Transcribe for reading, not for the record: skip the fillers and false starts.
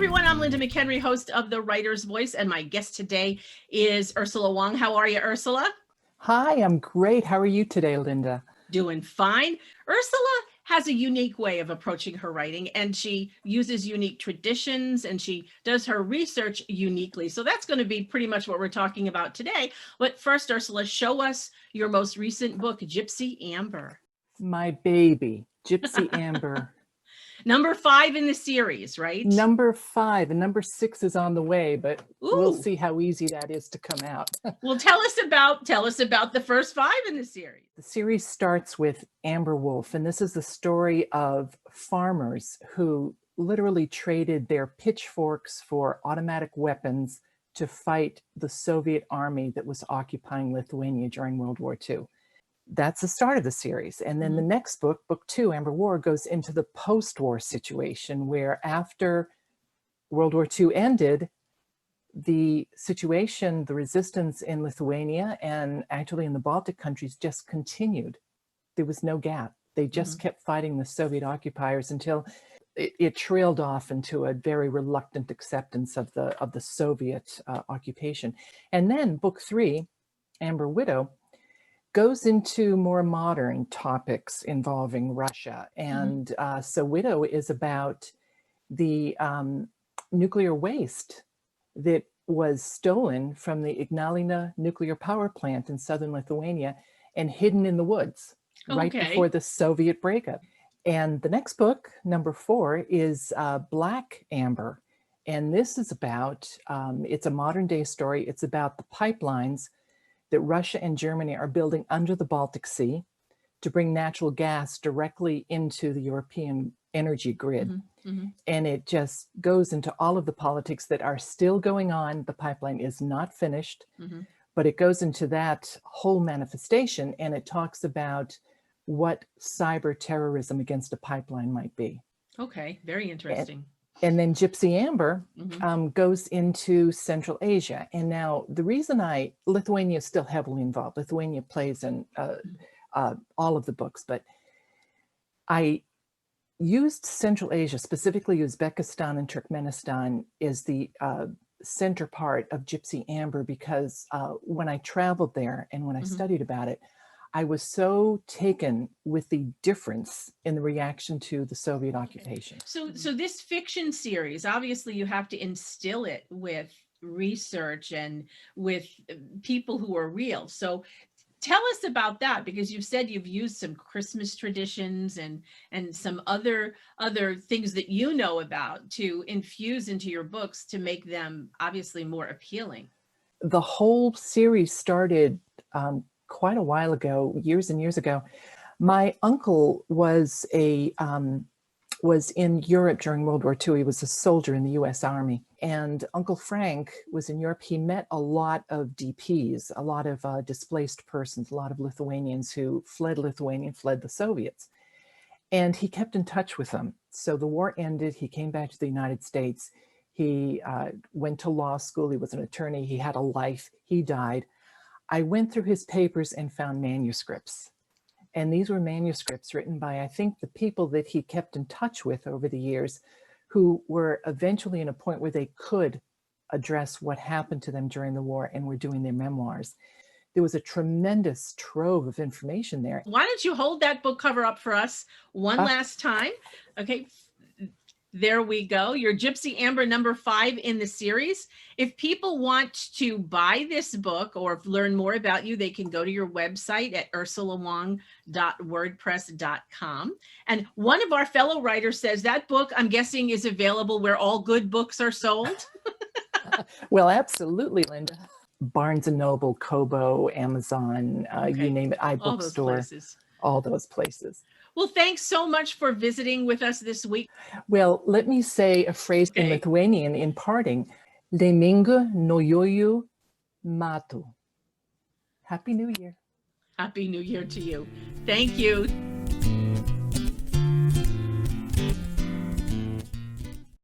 everyone. I'm Linda McHenry, host of The Writer's Voice, and my guest today is Ursula Wong. How are you, Ursula? Hi, I'm great. How are you today, Linda? Doing fine. Ursula has a unique way of approaching her writing, and she uses unique traditions, and she does her research uniquely. So that's going to be pretty much what we're talking about today. But first, Ursula, show us your most recent book, Gypsy Amber. My baby, Gypsy Amber. Number 5 in the series, right? Number 5 and number 6 is on the way, but we'll Ooh. see how easy that is to come out. Well, tell us about the first 5 in the series. The series starts with Amber Wolf, and this is the story of farmers who literally traded their pitchforks for automatic weapons to fight the Soviet army that was occupying Lithuania during World War II. That's the start of the series. And then the next book, book 2, Amber War, goes into the post-war situation where after World War II ended, the situation, the resistance in Lithuania and actually in the Baltic countries just continued. There was no gap. They just kept fighting the Soviet occupiers until it trailed off into a very reluctant acceptance of the Soviet occupation. And then book 3, Amber Widow, goes into more modern topics involving Russia. And so Widow is about the nuclear waste that was stolen from the Ignalina nuclear power plant in southern Lithuania and hidden in the woods right before the Soviet breakup. And the next book, number 4, is Black Amber. And this is about, it's a modern day story. It's about the pipelines that Russia and Germany are building under the Baltic Sea to bring natural gas directly into the European energy grid. And it just goes into all of the politics that are still going on. The pipeline is not finished, but it goes into that whole manifestation, and it talks about what cyber terrorism against a pipeline might be. Okay, very interesting. And then Gypsy Amber goes into Central Asia. And now the reason Lithuania is still heavily involved. Lithuania plays in all of the books, but I used Central Asia, specifically Uzbekistan and Turkmenistan, as the center part of Gypsy Amber because when I traveled there and when I studied about it, I was so taken with the difference in the reaction to the Soviet occupation. So this fiction series, obviously you have to instill it with research and with people who are real. So tell us about that, because you've said you've used some Christmas traditions and some other things that you know about to infuse into your books to make them obviously more appealing. The whole series started quite a while ago, years and years ago. My uncle was in Europe during World War II. He was a soldier in the US Army. And Uncle Frank was in Europe. He met a lot of DPs, a lot of displaced persons, a lot of Lithuanians who fled Lithuania and fled the Soviets. And he kept in touch with them. So the war ended. He came back to the United States. He went to law school. He was an attorney. He had a life. He died. I went through his papers and found manuscripts. And these were manuscripts written by, I think, the people that he kept in touch with over the years, who were eventually in a point where they could address what happened to them during the war and were doing their memoirs. There was a tremendous trove of information there. Why don't you hold that book cover up for us one last time? Okay. There we go. Your Gypsy Amber, number 5 in the series. If people want to buy this book or learn more about you, they can go to your website at ursulawong.wordpress.com. And one of our fellow writers says that book, I'm guessing, is available where all good books are sold. Well, absolutely, Linda. Barnes & Noble, Kobo, Amazon, you name it, iBookstore, all those places. Well, thanks so much for visiting with us this week. Well, let me say a phrase in Lithuanian in parting. Laimingu naujuoju metų. Happy New Year. Happy New Year to you. Thank you.